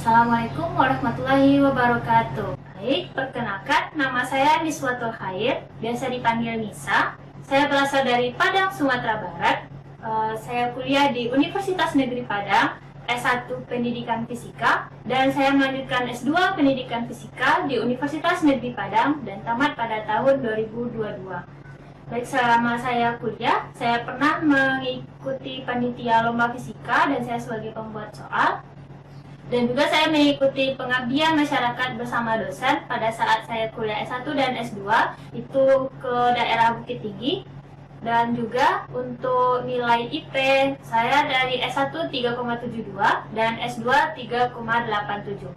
Assalamualaikum warahmatullahi wabarakatuh. Baik, perkenalkan, nama saya Niswatul Khair, biasa dipanggil Nisa. Saya berasal dari Padang, Sumatera Barat. Saya kuliah di Universitas Negeri Padang, S1 Pendidikan Fisika, dan saya melanjutkan S2 Pendidikan Fisika di Universitas Negeri Padang dan tamat pada tahun 2022. Baik, selama saya kuliah, saya pernah mengikuti panitia lomba fisika dan saya sebagai pembuat soal. Dan juga saya mengikuti pengabdian masyarakat bersama dosen pada saat saya kuliah S1 dan S2 itu ke daerah Bukit Tinggi. Dan juga untuk nilai IP saya dari S1 3,72 dan S2 3,87.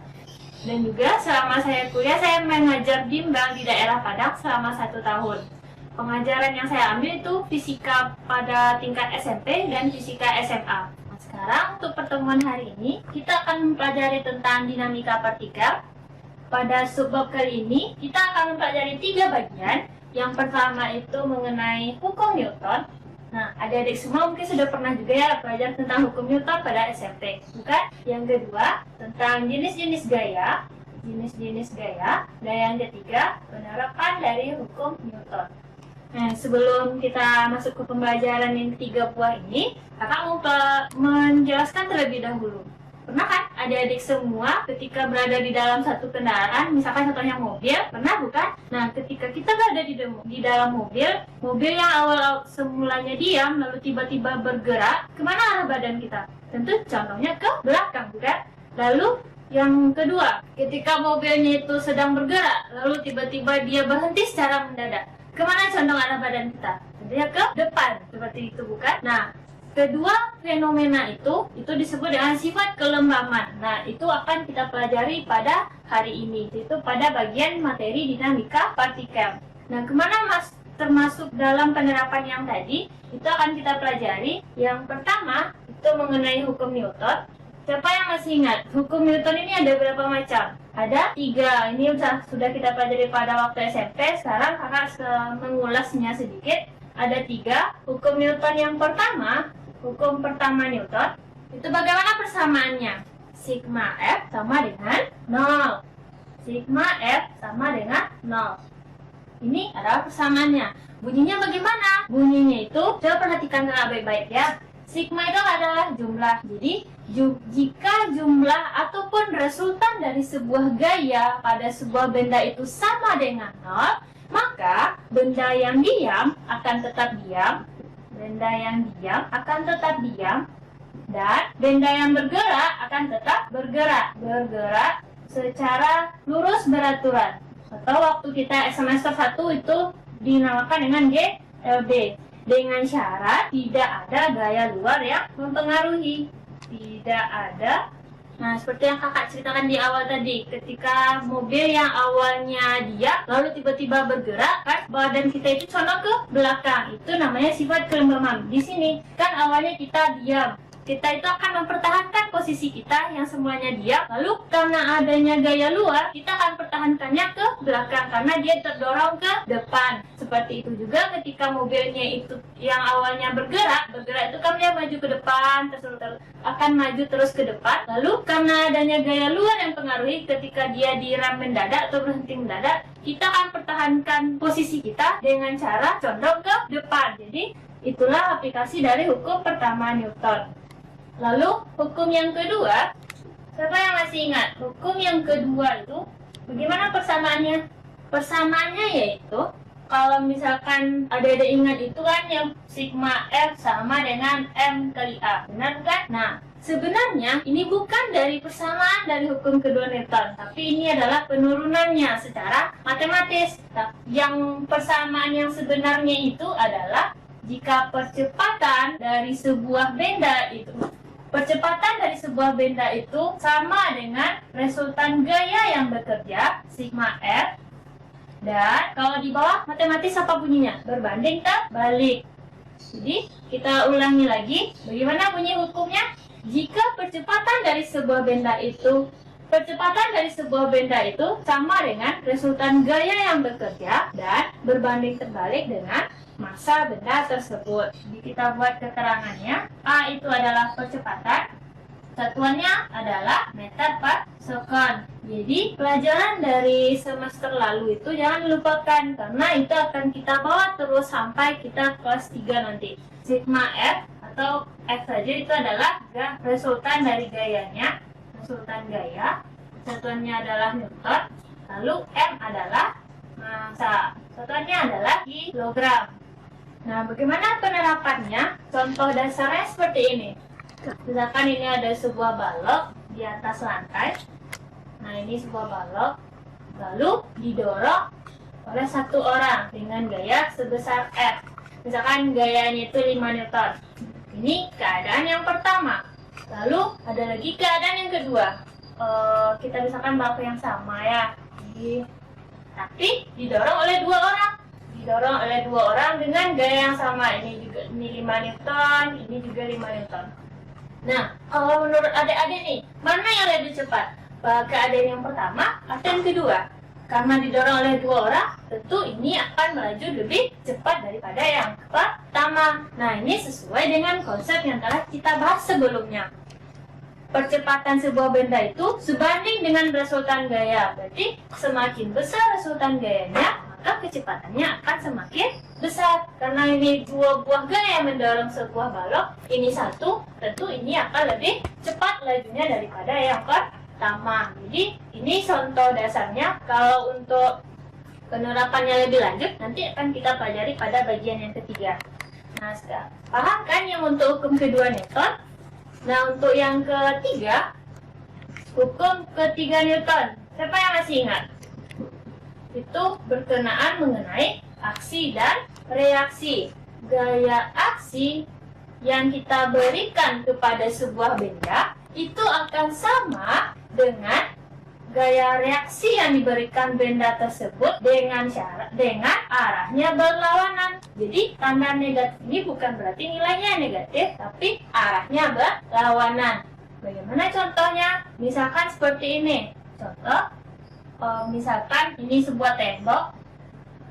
Dan juga selama saya kuliah saya mengajar bimbel di daerah Padang selama 1 tahun. Pengajaran yang saya ambil itu fisika pada tingkat SMP dan fisika SMA. Sekarang untuk pertemuan hari ini kita akan mempelajari tentang dinamika partikel. Pada subbab kali ini kita akan mempelajari 3 bagian. Yang pertama itu mengenai hukum Newton. Nah, adik-adik semua mungkin sudah pernah juga ya belajar tentang hukum Newton pada SMP, bukan? Yang kedua tentang jenis-jenis gaya, dan yang ketiga penerapan dari hukum Newton. Nah, sebelum kita masuk ke pembelajaran yang ketiga buah ini, kakak mau menjelaskan terlebih dahulu. Pernah kan adik-adik semua ketika berada di dalam satu kendaraan, misalkan contohnya mobil, pernah bukan? Nah, ketika kita berada di dalam mobil yang awal semulanya diam, lalu tiba-tiba bergerak, kemana arah badan kita? Tentu contohnya ke belakang, bukan? Lalu yang kedua, ketika mobilnya itu sedang bergerak, lalu tiba-tiba dia berhenti secara mendadak, kemana condong arah badan kita? Tentunya ke depan, seperti itu bukan? Nah, kedua fenomena itu disebut dengan sifat kelembaman. Nah, itu akan kita pelajari pada hari ini, yaitu pada bagian materi dinamika partikel. Nah, kemana termasuk dalam penerapan yang tadi, itu akan kita pelajari. Yang pertama, itu mengenai hukum Newton. Siapa yang masih ingat? Hukum Newton ini ada berapa macam? Ada 3. Ini sudah kita pelajari pada waktu SMP. Sekarang kakak mengulasnya sedikit. Ada 3. Hukum Newton yang pertama, hukum pertama Newton, itu bagaimana persamaannya? Sigma F sama dengan 0. Sigma F sama dengan 0. Ini adalah persamaannya. Bunyinya bagaimana? Bunyinya itu, coba perhatikan dengan baik-baik ya. Sigma itu adalah jumlah. Jadi, jika jumlah ataupun resultan dari sebuah gaya pada sebuah benda itu sama dengan 0, maka benda yang diam akan tetap diam, benda yang diam akan tetap diam, dan benda yang bergerak akan tetap bergerak secara lurus beraturan. Atau waktu kita semester 1 itu dinamakan dengan GLB. Dengan syarat tidak ada gaya luar yang mempengaruhi. Tidak ada. Nah, seperti yang kakak ceritakan di awal tadi, ketika mobil yang awalnya diam, lalu tiba-tiba bergerak, kan badan kita itu condong ke belakang. Itu namanya sifat kelembaman. Di sini, kan awalnya kita diam. Kita itu akan mempertahankan posisi kita yang semuanya diam. Lalu karena adanya gaya luar, kita akan pertahankannya ke belakang karena dia terdorong ke depan. Seperti itu juga ketika mobilnya itu yang awalnya bergerak itu kan dia maju ke depan, akan maju terus ke depan. Lalu karena adanya gaya luar yang pengaruhi, ketika dia direm mendadak atau berhenti mendadak, kita akan pertahankan posisi kita dengan cara condong ke depan. Jadi itulah aplikasi dari hukum pertama Newton. Lalu hukum yang kedua, siapa yang masih ingat? Hukum yang kedua itu bagaimana persamaannya? Persamaannya yaitu kalau misalkan ada ingat itu kan yang sigma F sama dengan M kali A, benar kan? Nah, sebenarnya ini bukan dari persamaan dari hukum kedua Newton, tapi ini adalah penurunannya secara matematis. Yang persamaan yang sebenarnya itu adalah jika percepatan dari sebuah benda itu sama dengan resultan gaya yang bekerja, sigma F. Dan kalau di bawah matematis apa bunyinya? Berbanding terbalik. Jadi kita ulangi lagi, bagaimana bunyi hukumnya? Jika percepatan dari sebuah benda itu sama dengan resultan gaya yang bekerja dan berbanding terbalik dengan massa benda tersebut. Jadi kita buat keterangannya. A itu adalah percepatan, Satuannya adalah meter per second. Jadi pelajaran dari semester lalu itu jangan dilupakan, karena itu akan kita bawa terus sampai kita kelas 3 nanti. Sigma F atau F saja itu adalah resultan dari gayanya, resultan gaya. Satuannya adalah Newton, lalu M adalah massa. Satuannya adalah kilogram. Nah, bagaimana penerapannya? Contoh dasarnya seperti ini. Misalkan ini ada sebuah balok di atas lantai. Nah, ini sebuah balok, lalu didorong oleh satu orang dengan gaya sebesar F. Misalkan gayanya itu 5 Newton. Ini keadaan yang pertama. Lalu ada lagi keadaan yang kedua. Kita misalkan balok yang sama ya. Tapi didorong oleh dua orang. Didorong oleh dua orang dengan gaya yang sama. Ini juga 5 Newton, ini juga 5 Newton. Nah, kalau menurut adik-adik nih, mana yang lebih cepat? Keadaan yang pertama atau yang kedua? Karena didorong oleh dua orang, tentu ini akan melaju lebih cepat daripada yang pertama. Nah, ini sesuai dengan konsep yang telah kita bahas sebelumnya. Percepatan sebuah benda itu sebanding dengan resultan gaya. Berarti semakin besar resultan gayanya, maka kecepatannya akan semakin besar. Karena ini dua buah gaya mendorong sebuah balok, ini satu, tentu ini akan lebih cepat lajunya daripada yang pertama. Jadi ini contoh dasarnya. Kalau untuk penerapannya lebih lanjut, nanti akan kita pelajari pada bagian yang ketiga. Nah, sekarang paham kan yang untuk hukum kedua Newton? Nah, untuk yang ketiga, hukum ketiga Newton. Siapa yang masih ingat? Itu berkenaan mengenai aksi dan reaksi. Gaya aksi yang kita berikan kepada sebuah benda itu akan sama dengan gaya reaksi yang diberikan benda tersebut dengan arahnya berlawanan. Jadi tanda negatif ini bukan berarti nilainya negatif, tapi arahnya berlawanan. Bagaimana contohnya? Misalkan seperti ini. Contoh, misalkan ini sebuah tembok,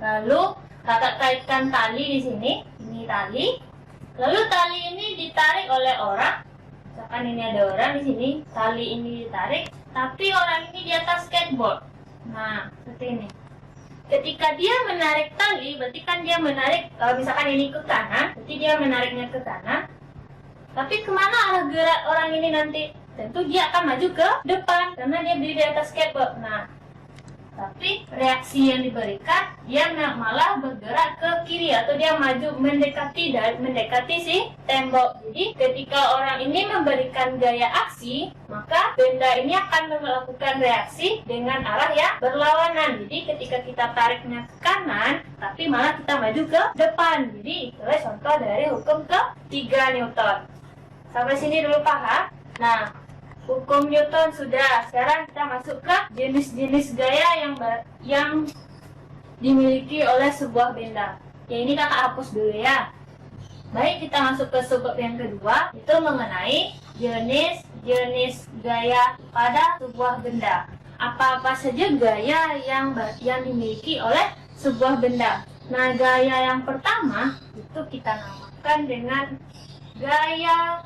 lalu kakak kaitkan tali di sini. Ini tali, lalu tali ini ditarik oleh orang. Misalkan ini ada orang di sini, tali ini ditarik, tapi orang ini di atas skateboard. Nah, seperti ini. Ketika dia menarik tali, berarti kan dia menarik, kalau misalkan ini ke kanan, berarti dia menariknya ke kanan. Tapi kemana arah gerak orang ini nanti? Tentu dia akan maju ke depan, karena dia berdiri di atas skateboard. Nah, tapi reaksi yang diberikan, dia malah bergerak ke kiri, atau dia maju mendekati si tembok. Jadi ketika orang ini memberikan gaya aksi, maka benda ini akan melakukan reaksi dengan arah yang berlawanan. Jadi ketika kita tariknya ke kanan, tapi malah kita maju ke depan. Jadi itulah contoh dari hukum ketiga Newton. Sampai sini dulu paham? Nah, hukum Newton sudah. Sekarang kita masuk ke jenis-jenis gaya yang dimiliki oleh sebuah benda. Ya, ini kakak hapus dulu ya. Baik, kita masuk ke subbab yang kedua, itu mengenai jenis-jenis gaya pada sebuah benda. Apa-apa saja gaya yang dimiliki oleh sebuah benda. Nah, gaya yang pertama itu kita namakan dengan gaya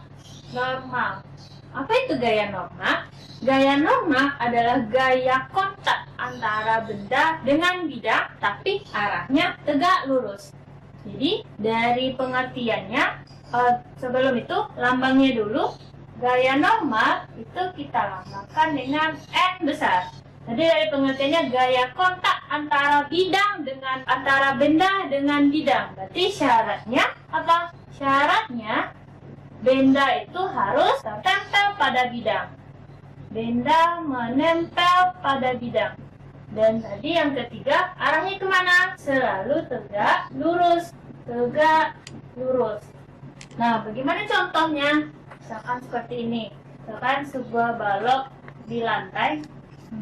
normal. Apa itu gaya normal? Gaya normal adalah gaya kontak antara benda dengan bidang, tapi arahnya tegak lurus. Jadi dari pengertiannya, sebelum itu lambangnya dulu. Gaya normal itu kita lambangkan dengan N besar. Jadi dari pengertiannya gaya kontak antara benda dengan bidang. Berarti syaratnya apa? Syaratnya benda itu harus tertempel pada bidang. Benda menempel pada bidang. Dan tadi yang ketiga, arahnya kemana? Selalu tegak lurus. Tegak lurus. Nah, bagaimana contohnya? Misalkan seperti ini. Misalkan sebuah balok di lantai.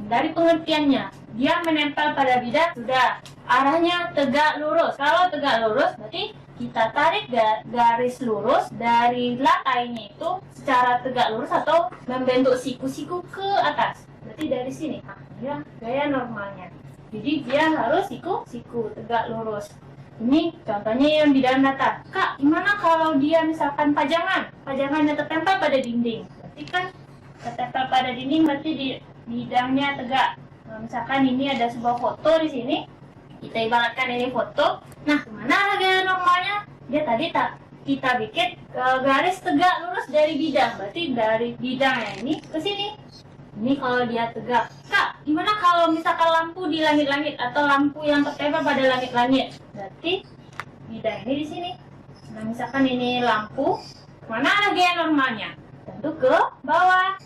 Dari pengertiannya, dia menempel pada bidang, sudah. Arahnya tegak lurus. Kalau tegak lurus, berarti kita tarik garis lurus dari lantainya itu secara tegak lurus atau membentuk siku-siku ke atas. Berarti dari sini. Nah, ya, gaya normalnya. Jadi dia harus siku-siku tegak lurus. Ini contohnya yang di dalam datar. Kak, gimana kalau dia misalkan pajangan? Pajangannya tertempel pada dinding. Berarti kan ketempel pada dinding berarti di bidangnya tegak. Nah, misalkan ini ada sebuah foto di sini, kita ibaratkan ini foto. Nah, kemana gaya normalnya? Dia tadi kita bikin garis tegak lurus dari bidang, berarti dari bidangnya ini ke sini. Ini kalau dia tegak. Kak, gimana kalau misalkan lampu di langit-langit atau lampu yang tertempel pada langit-langit? Berarti bidang ini di sini. Nah, misalkan ini lampu, mana gaya normalnya? Tentu ke bawah.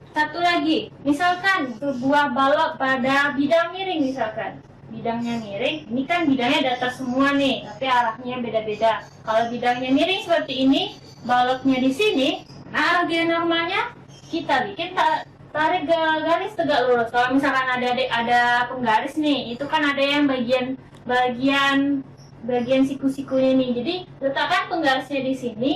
Satu lagi, misalkan sebuah balok pada bidang miring misalkan. Bidangnya miring, ini kan bidangnya datar semua nih, tapi arahnya beda-beda. Kalau bidangnya miring seperti ini, baloknya di sini, nah arah gaya normalnya kita bikin tarik garis tegak lurus. Kalau misalkan ada penggaris nih, itu kan ada yang bagian siku-sikunya nih. Jadi letakkan penggarisnya di sini,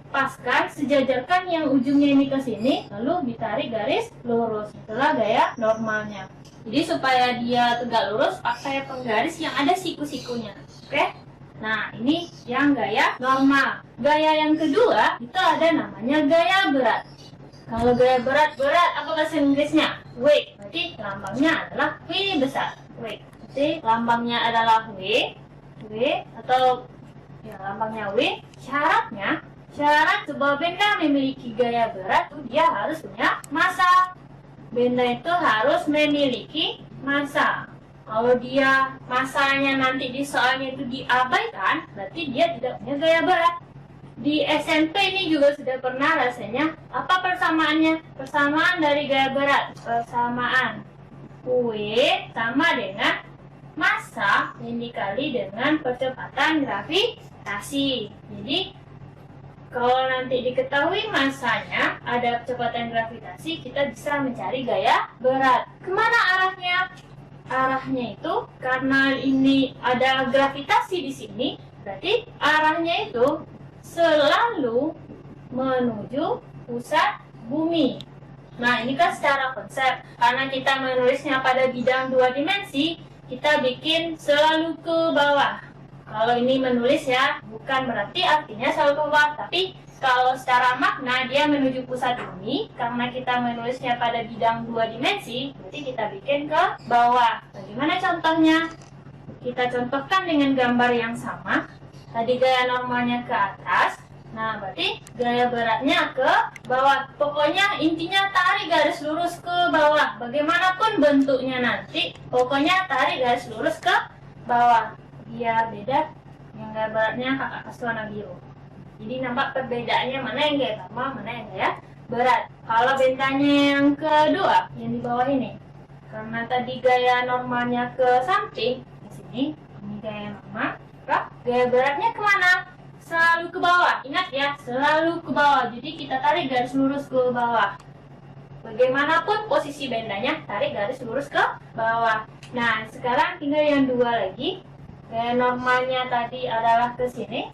paskan, sejajarkan yang ujungnya ini ke sini, lalu ditarik garis lurus. Itulah gaya normalnya. Jadi supaya dia tegak lurus, pakai penggaris yang ada siku-sikunya. Oke? Nah, ini yang gaya normal. Gaya yang kedua, itu ada namanya gaya berat. Kalau gaya berat, apa bahasa Inggrisnya? Weight. Berarti lambangnya adalah W besar. Weight. Jadi lambangnya adalah W atau ya lambangnya W. Syarat sebuah benda memiliki gaya berat, dia harus punya massa. Benda itu harus memiliki massa. Kalau dia massanya nanti di soalnya itu diabaikan, berarti dia tidak punya gaya berat. Di SMP ini juga sudah pernah rasanya. Apa persamaannya? Persamaan dari gaya berat. Persamaan W sama dengan massa yang dikali dengan percepatan gravitasi. Jadi kalau nanti diketahui massanya ada kecepatan gravitasi, kita bisa mencari gaya berat. Kemana arahnya? Arahnya itu karena ini ada gravitasi di sini, berarti arahnya itu selalu menuju pusat bumi. Nah, ini kan secara konsep. Karena kita menulisnya pada bidang 2 dimensi, kita bikin selalu ke bawah. Kalau ini menulis ya, bukan berarti artinya selalu ke bawah, tapi kalau secara makna dia menuju pusat bumi. Karena kita menulisnya pada bidang 2 dimensi, berarti kita bikin ke bawah. Bagaimana contohnya? Kita contohkan dengan gambar yang sama. Tadi gaya normalnya ke atas, nah berarti gaya beratnya ke bawah. Pokoknya intinya tarik garis lurus ke bawah. Bagaimanapun bentuknya nanti, pokoknya tarik garis lurus ke bawah. Biar beda, yang gaya beratnya kakak kasih warna biru. Jadi nampak perbedaannya mana yang gaya normal, mana yang gaya berat. Kalau bentanya yang kedua, yang di bawah ini, karena tadi gaya normalnya ke samping, di sini, ini gaya normal. Gaya beratnya kemana? Selalu ke bawah. Ingat ya, selalu ke bawah. Jadi kita tarik garis lurus ke bawah. Bagaimanapun posisi bendanya, tarik garis lurus ke bawah. Nah, sekarang tinggal yang dua lagi. Gaya normalnya tadi adalah ke sini.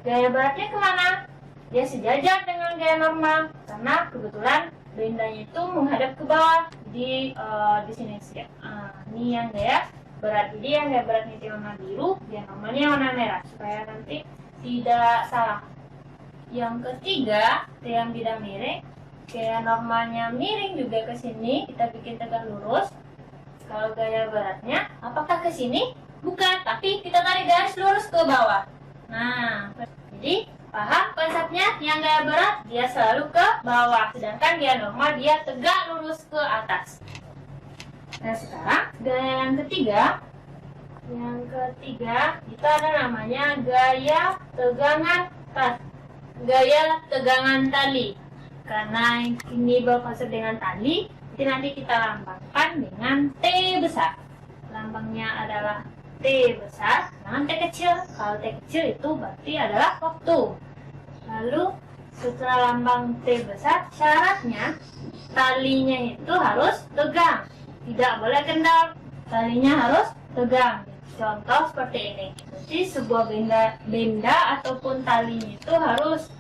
Gaya beratnya kemana? Dia sejajar dengan gaya normal. Karena kebetulan bendanya itu menghadap ke bawah. Di sini sih. Ini yang gaya berat. Jadi yang gaya beratnya itu warna biru, yang normalnya warna merah, supaya nanti tidak salah. Yang ketiga, yang bidang miring, gaya normalnya miring juga ke sini, kita bikin tegak lurus. Kalau gaya beratnya, apakah ke sini? Bukan, tapi kita tarik garis lurus ke bawah. Nah, jadi paham konsepnya? Yang gaya berat dia selalu ke bawah, sedangkan gaya normal dia tegak lurus ke atas. Nah, sekarang gaya yang ketiga itu ada namanya gaya tegangan tali. Karena ini berkonsep dengan tali, jadi nanti kita lambangkan dengan T besar. Lambangnya adalah T besar, jangan T kecil. Kalau T kecil itu berarti adalah waktu. Lalu setelah lambang T besar, syaratnya talinya itu harus tegang. Tidak boleh kendor, talinya harus tegang. Contoh seperti ini. Jadi sebuah benda ataupun talinya itu harus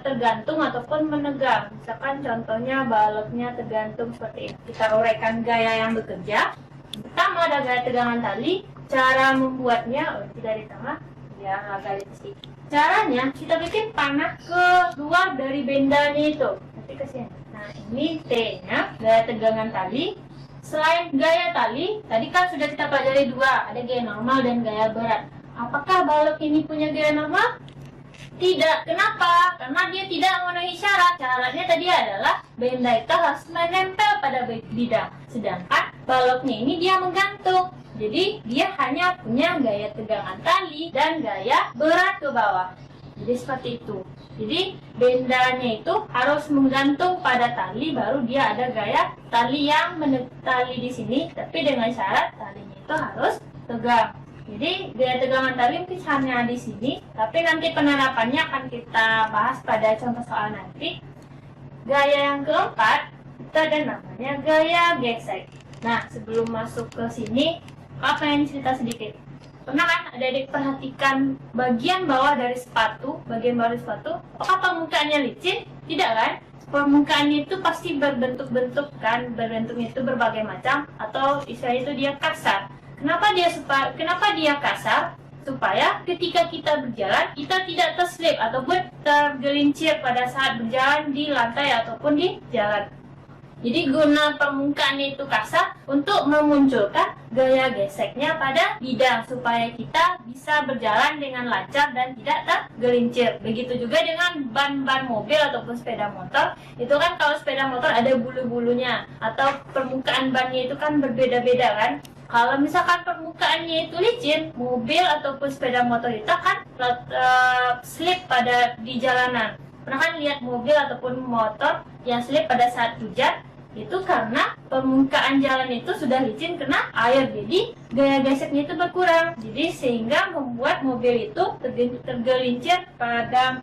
tergantung ataupun menegang. Misalkan contohnya baloknya tergantung seperti ini. Kita uraikan gaya yang bekerja. Pertama ada gaya tegangan tali. Cara membuatnya tidak di tengah, ya agak di sini. Caranya kita bikin panah keluar dari bendanya itu. nanti ke sini. Nah, ini T-nya, gaya tegangan tali. Selain gaya tali, tadi kan sudah kita pelajari dua, ada gaya normal dan gaya berat. Apakah balok ini punya gaya normal? Tidak. Kenapa? Karena dia tidak memenuhi syarat. Syaratnya tadi adalah benda itu harus menempel pada bidang. Sedangkan baloknya ini dia menggantung. Jadi dia hanya punya gaya tegangan tali dan gaya berat ke bawah. Jadi seperti itu. Jadi bendanya itu harus menggantung pada tali, baru dia ada gaya tali yang tali di sini, tapi dengan syarat talinya itu harus tegang. Jadi gaya tegangan tali mungkin hanya di sini, tapi nanti penerapannya akan kita bahas pada contoh soal nanti. Gaya yang keempat itu ada namanya gaya gesek. Nah, sebelum masuk ke sini, aku pengen cerita sedikit. Pernah kan adik-adik perhatikan bagian bawah dari sepatu, apakah permukaannya licin? Tidak kan? Permukaannya itu pasti berbentuk-bentuk kan, berbentuknya itu berbagai macam, atau istilahnya itu dia kasar. Kenapa dia kasar? Supaya ketika kita berjalan, kita tidak terslip ataupun tergelincir pada saat berjalan di lantai ataupun di jalan. Jadi guna permukaan itu kasar untuk memunculkan gaya geseknya pada bidang supaya kita bisa berjalan dengan lancar dan tidak tergelincir. Begitu juga dengan ban-ban mobil ataupun sepeda motor. Itu kan kalau sepeda motor ada bulu-bulunya atau permukaan bannya itu kan berbeda-beda kan. Kalau misalkan permukaannya itu licin, mobil ataupun sepeda motor itu kan slip pada di jalanan. Pernah kan lihat mobil ataupun motor yang slip pada saat hujan? Itu karena permukaan jalan itu sudah licin kena air, jadi gaya geseknya itu berkurang. Jadi sehingga membuat mobil itu tergelincir pada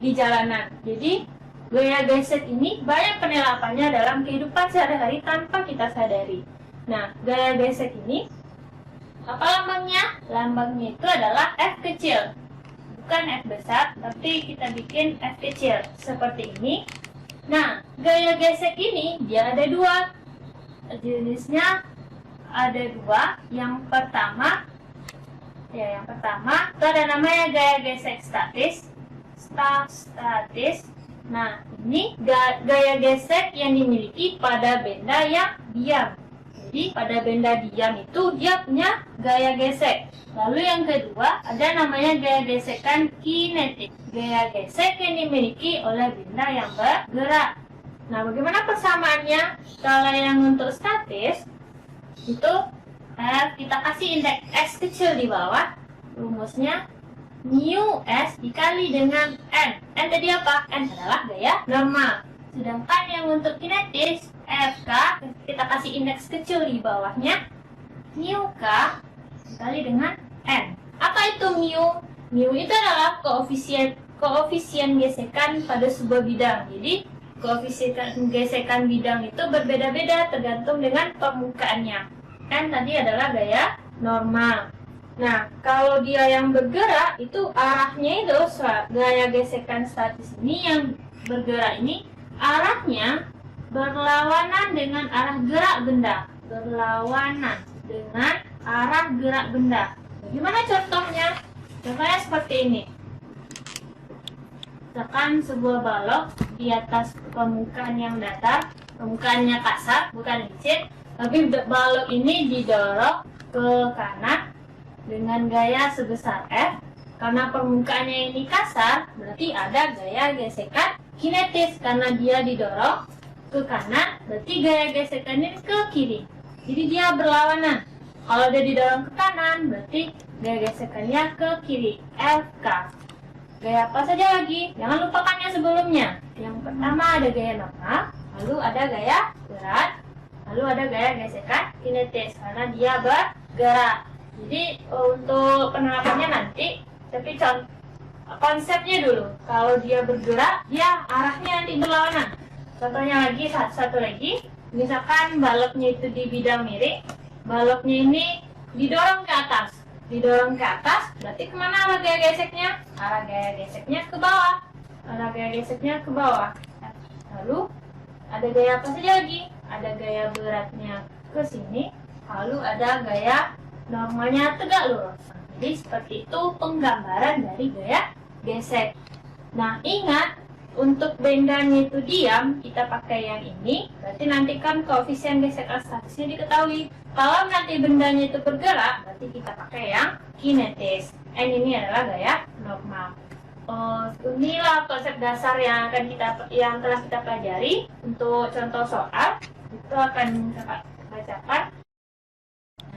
di jalanan. Jadi gaya gesek ini banyak penerapannya dalam kehidupan sehari-hari tanpa kita sadari. Nah, gaya gesek ini apa lambangnya? Lambangnya itu adalah F kecil. Bukan F besar, tapi kita bikin F kecil seperti ini. Nah, gaya gesek ini dia ada dua jenisnya, ada dua. Yang pertama itu ada namanya gaya gesek statis. Nah, ini gaya gesek yang dimiliki pada benda yang diam. Jadi pada benda diam itu dia punya gaya gesek. Lalu yang kedua ada namanya gaya gesekan kinetik. Gaya gesek yang dimiliki oleh benda yang bergerak. Nah, bagaimana persamaannya? Kalau yang untuk statis itu kita kasih indeks S kecil di bawah. Rumusnya mu S dikali dengan N. N tadi apa? N adalah gaya normal. Sedangkan yang untuk kinetis FK kita kasih indeks kecil di bawahnya, mu K dikali dengan N. Apa itu mu? Mu itu adalah koefisien gesekan pada sebuah bidang. Jadi koefisien gesekan bidang itu berbeda-beda tergantung dengan permukaannya. N tadi adalah gaya normal. Nah, kalau dia yang bergerak itu arahnya itu gaya gesekan statis ini yang bergerak ini arahnya berlawanan dengan arah gerak benda. Berlawanan dengan arah gerak benda. Bagaimana contohnya? Contohnya seperti ini. Misalkan sebuah balok di atas permukaan yang datar, permukaannya kasar, bukan licin, tapi balok ini didorong ke kanan dengan gaya sebesar F. Karena permukaannya ini kasar, berarti ada gaya gesekan kinetis. Karena dia didorong ke kanan, berarti gaya gesekannya ke kiri. Jadi dia berlawanan. Kalau dia didorong ke kanan, berarti gaya gesekannya ke kiri. FK. Gaya apa saja lagi? Jangan lupakan yang sebelumnya. Yang pertama ada gaya normal, lalu ada gaya berat, lalu ada gaya gesekan kinetis karena dia bergerak. Jadi untuk penerapannya nanti, tapi konsepnya dulu. Kalau dia bergerak, dia arahnya nanti berlawanan. Contohnya lagi, satu lagi, misalkan baloknya itu di bidang miring, baloknya ini didorong ke atas. Didorong ke atas, berarti kemana arah gaya geseknya? Arah gaya geseknya ke bawah. Arah gaya geseknya ke bawah. Lalu, ada gaya apa saja lagi? Ada gaya beratnya ke sini, lalu ada gaya normalnya tegak lurus. Jadi seperti itu penggambaran dari gaya gesek. Nah, ingat, untuk bendanya itu diam, kita pakai yang ini. Berarti nanti kan koefisien gesekan statisnya diketahui. Kalau nanti bendanya itu bergerak, berarti kita pakai yang kinetis. N ini adalah gaya normal. Inilah konsep dasar yang telah kita pelajari. Untuk contoh soal, itu akan kita bacakan.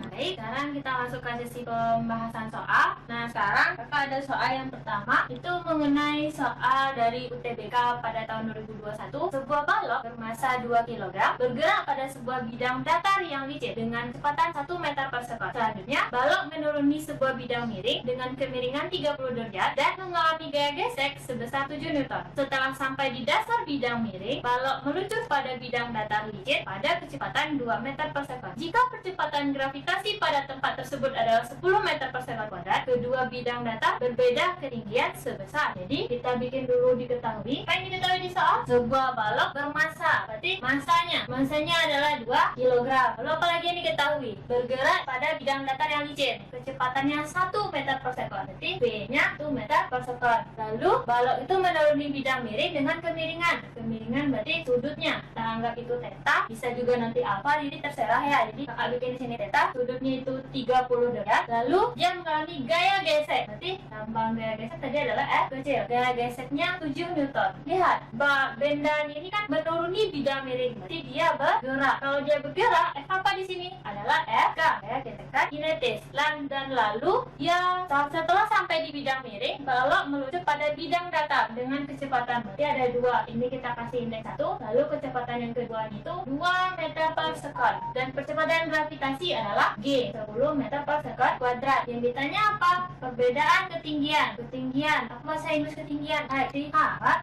Baik, sekarang kita masuk ke sesi pembahasan soal. Nah, sekarang kakak ada soal yang pertama, itu mengenai soal dari UTBK pada tahun 2021. Sebuah balok bermasa 2 kg bergerak pada sebuah bidang datar yang licin dengan kecepatan 1 meter per sekon. Selanjutnya, balok menuruni sebuah bidang miring dengan kemiringan 30 derajat dan mengalami gaya gesek sebesar 7 Newton. Setelah sampai di dasar bidang miring, balok meluncur pada bidang datar licin pada kecepatan 2 meter per sekon. Jika percepatan gravitasi pada tempat tersebut adalah 10 meter per sekon kuadrat, kedua bidang datar berbeda ketinggian sebesar. Jadi kita bikin dulu diketahui. Apa yang diketahui di soal? Sebuah balok bermasa, berarti masanya adalah 2 kg. Lalu apa lagi yang diketahui? Bergerak pada bidang datar yang licin, kecepatannya 1 meter per sekon, berarti V-nya 1 meter per sekon. Lalu balok itu menuruni bidang miring dengan kemiringan berarti sudutnya kita anggap itu theta, bisa juga nanti alfa, jadi terserah ya. Jadi kakak bikin di sini theta, sudutnya itu 30 derajat. Lalu dia mengalami gaya gesek, berarti lambang gaya gesek tadi adalah F kecil. Gaya geseknya 7 Newton. Lihat, benda ini kan menuruni bidang miring, berarti dia bergerak. Kalau dia bergerak, F apa di sini? Adalah F K, gaya gesekan kinetis. Dan lalu dia setelah sampai di bidang miring, balok meluncur pada bidang datar dengan kecepatan, berarti ada 2. Ini kita kasih indeks 1. Lalu kecepatan yang kedua itu 2 meter per sekon. Dan percepatan gravitasi adalah G, 10 meter per sekon kuadrat. Yang ditanya apa? Perbedaan ketinggian. Apa bahasa Inggris ketinggian? H.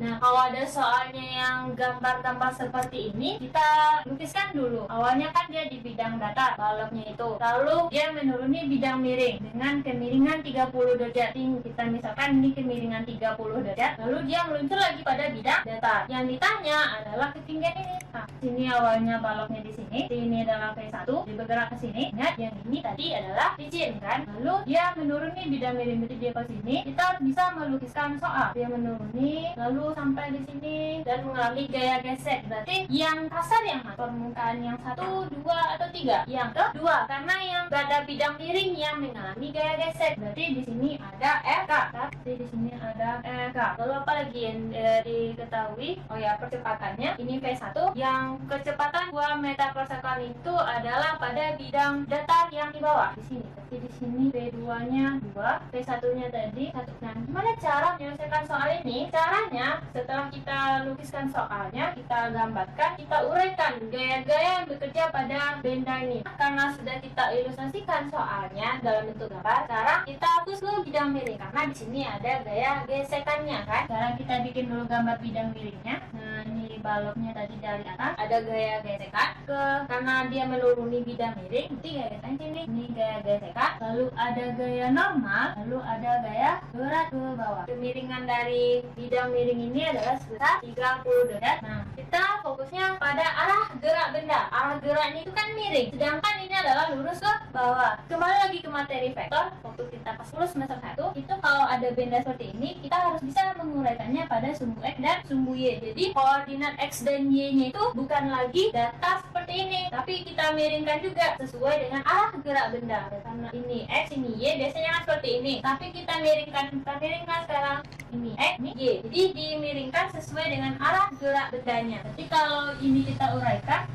Nah, kalau ada soalnya yang gambar-gambar seperti ini, kita lukiskan dulu. Awalnya kan dia di bidang datar, baloknya itu. Lalu dia menuruni bidang miring dengan kemiringan 30 derajat. Kita misalkan ini kemiringan 30 derajat. Lalu dia meluncur lagi pada bidang datar. Yang ditanya adalah ketinggian ini. Nah, sini awalnya baloknya di sini adalah V1, dia bergerak ke sini. Ingat, yang ini tadi adalah licin kan? Lalu dia menuruni bidang miring, berarti dia ke sini. Kita bisa melukiskan soal. Dia menuruni, lalu sampai di sini dan mengalami gaya gesek. Berarti yang kasar yang mana? Permukaan yang 1, 2, atau 3? Yang kedua, karena yang pada bidang miring yang mengalami gaya gesek. Berarti di sini ada FK. Berarti di sini ada FK. Lalu apa lagi yang diketahui? Oh ya, percepatannya ini V1 yang kecepatan 2 meter per sekon itu adalah pada bidang datar yang di bawah di sini. Berarti di sini V2-nya 2, V1-nya tadi 1. Nah, gimana cara menyelesaikan soal ini? Caranya setelah kita lukiskan soalnya, kita gambarkan, kita uraikan gaya-gaya yang bekerja pada benda ini. Karena sudah kita ilustrasikan soalnya dalam bentuk gambar, sekarang kita hapus ke bidang miring karena di sini ada gaya gesekannya kan. Sekarang kita bikin dulu gambar bidang miringnya. Nah, ini baloknya tadi dari atas ada gaya gesekan karena dia menuruni bidang miring, berarti gaya gesekan sini. Ini gaya gesekan, lalu ada gaya normal, lalu ada gaya gerak ke bawah. Kemiringan dari bidang miring ini adalah sebesar 30 derajat. Nah, kita fokusnya pada arah gerak benda. Arah geraknya itu kan miring, sedangkan ini adalah lurus ke bawah. Kembali lagi ke materi vektor, waktu kita pas lulus semester 1, itu kalau ada benda seperti ini, kita harus bisa menguraikannya pada sumbu X dan sumbu Y. Jadi koordinat X dan Y-nya itu bukan lagi datar seperti ini, tapi kita miringkan juga sesuai dengan arah gerak benda. Karena ini X, ini Y, biasanya kan seperti ini, tapi kita miringkan sekarang ini X, ini Y. Jadi dimiringkan sesuai dengan arah gerak bendanya. Jadi kalau ini kita uraikan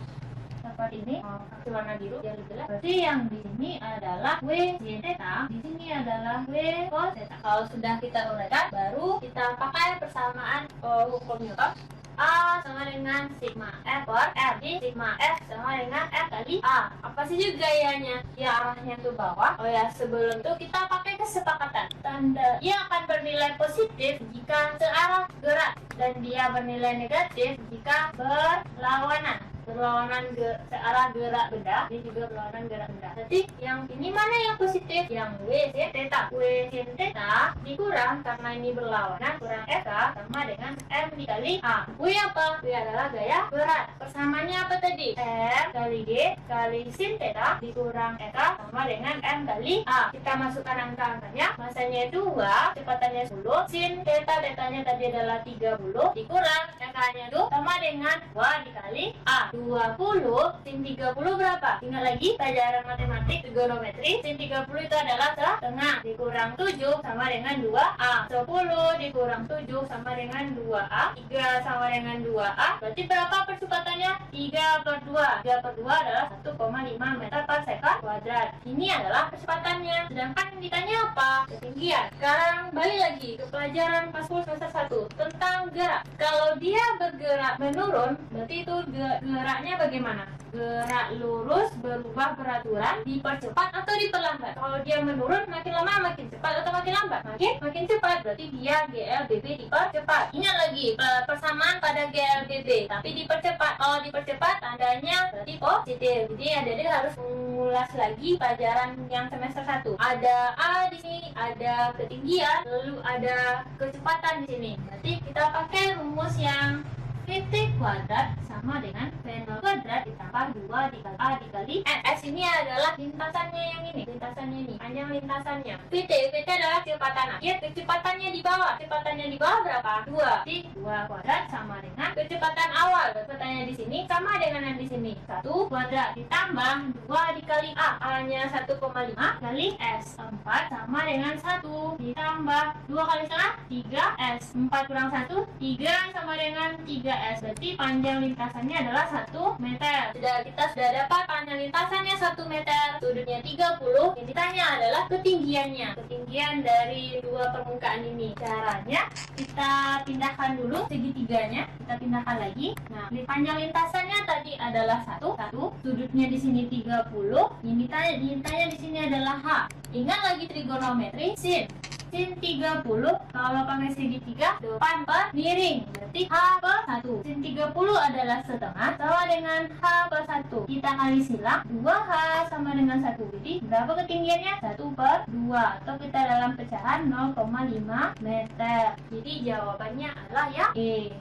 seperti ini, kasih warna biru biar lebih jelas. Berarti yang di sini adalah W Y theta, di sini adalah W cos theta. Kalau sudah kita uraikan, baru kita pakai persamaan hukum Newton. A sama dengan sigma F per R, di sigma F sama dengan F kali A. Apa sih juga gayanya? Ya, arahnya ke bawah. Oh ya, sebelum itu kita pakai kesepakatan. Tanda ia akan bernilai positif jika searah gerak dan dia bernilai negatif jika berlawanan. berlawanan searah gerak benda, ini juga berlawanan gerak benda. Jadi yang ini mana yang positif? Yang W sin theta. W sin theta dikurang karena ini berlawanan, kurang F sama dengan M dikali A. W apa? W adalah gaya berat. Persamaannya apa tadi? M kali G kali sin theta dikurang F sama dengan M kali A. Kita masukkan angka-angkanya. Masanya 2, kecepatannya 10, sin theta, tetanya tadi adalah 30, dikurang angkanya itu sama dengan 2 dikali A. 20 sin 30 berapa? Ingat lagi pelajaran matematik trigonometri. Sin 30 itu adalah setengah, dikurang 7 sama dengan 2A. 10 dikurang 7 sama dengan 2A. 3 sama dengan 2A. Berarti berapa percepatannya? 3 per 2. 3 per 2 adalah 1,5 meter per sekon kuadrat. Ini adalah kecepatannya. Sedangkan yang ditanya apa? Ketinggian. Sekarang balik lagi ke pelajaran paskul semester 1 tentang gerak. Kalau dia bergerak menurun, berarti itu geraknya bagaimana? Gerak lurus berubah peraturan, dipercepat atau diperlambat. Kalau dia menurun, makin lama makin cepat atau makin lambat? Makin cepat. Berarti dia GLBB dipercepat. Ingat lagi persamaan pada GLBB, tapi dipercepat. Kalau dipercepat tandanya berarti positif. Jadi adik-adik harus mengulas lagi pelajaran yang semester 1. Ada A di sini, ada ketinggian, lalu ada kecepatan di sini. Berarti kita pakai rumus yang VT kuadrat sama dengan V0 kuadrat ditambah 2 dikali A dikali N. S ini adalah lintasannya yang ini, lintasannya ini, panjang lintasannya. VT adalah kecepatan akhir, kecepatannya di bawah. Kecepatannya di bawah berapa? 2. Jadi 2 kuadrat sama dengan kecepatan awal. Kecepatannya di sini sama dengan yang di sini. 1 kuadrat ditambah 2 dikali A. A-nya 1,5 kali S. 4 sama dengan 1 ditambah 2 kali setengah 3S. 4 kurang 1 3 sama dengan 3S. Berarti panjang lintasannya adalah 1 meter. Kita sudah dapat panjang lintasannya 1 meter, sudutnya 30. Yang ditanya adalah ketinggiannya. Ketinggian dari dua permukaan ini. Caranya kita pindahkan dulu segitiganya. Kita pindahkan lagi. Nah, panjang lintasannya tadi adalah 1. Sudutnya di sini 30. Yang ditanya di sini adalah H. Ingat lagi trigonometri sin 30 kalau pakai segitiga depan per miring, berarti H per 1. Sin 30 adalah setengah sama dengan H per 1. Kita kali silang 2H sama dengan 1. Jadi berapa ketinggiannya? 1 per 2 atau kita dalam pecahan 0,5 meter. Jadi jawabannya adalah yang E.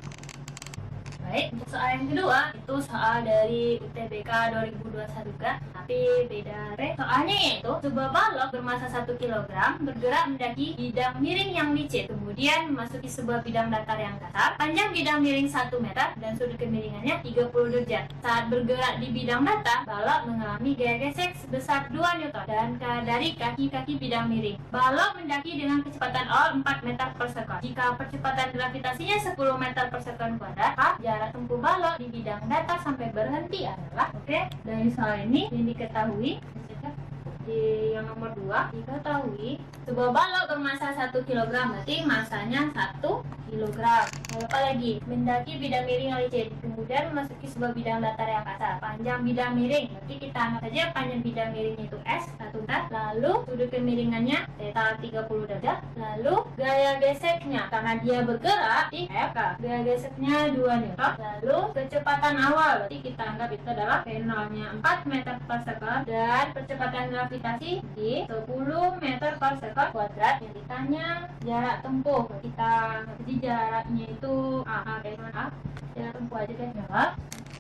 Baik, untuk soal yang kedua itu soal dari UTBK 2021 kan, tapi beda soalnya yaitu sebuah balok bermasa 1 kg bergerak mendaki bidang miring yang licin, kemudian memasuki sebuah bidang datar yang kasar. Panjang bidang miring 1 meter dan sudut kemiringannya 30 derajat. Saat bergerak di bidang datar, balok mengalami gaya gesek sebesar 2 Newton dan dari kaki-kaki bidang miring. Balok mendaki dengan kecepatan awal 4 meter per sekon. Jika percepatan gravitasinya 10 meter per sekon kuadrat, jarak tempuh balok di bidang datar sampai berhenti adalah dari soal ini yang diketahui di yang nomor 2 diketahui sebuah balok bermasa 1 kg berarti masanya 1 kg. Apa lagi? Mendaki bidang miring yang licin, kemudian memasuki sebuah bidang datar yang kasar. Panjang bidang miring, berarti kita anggap saja panjang bidang miringnya itu S 1 meter, lalu sudut kemiringannya theta 30 derajat, lalu gaya geseknya karena dia bergerak di F, gaya geseknya 2 Newton, lalu kecepatan awal berarti kita anggap itu adalah V0-nya 4 meter per sekon dan percepatan gravitasi di 10 meter per sekon kuadrat. Yang ditanya jarak tempuh, kita jadi jaraknya itu jarak tempuh aja deh jawab.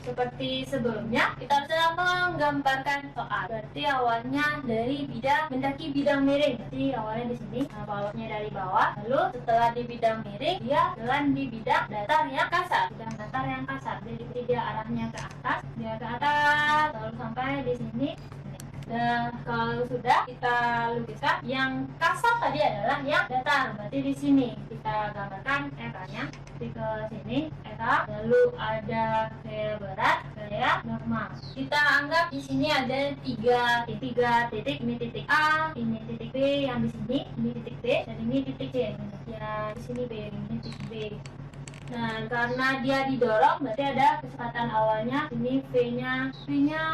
Seperti sebelumnya, kita sudah menggambarkan soal. Berarti awalnya dari mendaki bidang miring. Berarti awalnya di sini, baloknya dari bawah. Lalu setelah di bidang miring, dia jalan di bidang datar yang kasar. Bidang datar yang kasar. Jadi dia arahnya ke atas, lalu sampai di sini. Dan kalau sudah kita lukiskan yang kasar tadi adalah yang datar. Berarti di sini kita gambarkan nya ke sini lalu ada gaya berat, gaya normal. Kita anggap di sini ada tiga titik. Ini titik A, ini titik B, yang di sini ini titik B, dan ini titik C. Ya di sini B, ini titik B. Nah, karena dia didorong, berarti ada kecepatan awalnya. Ini V-nya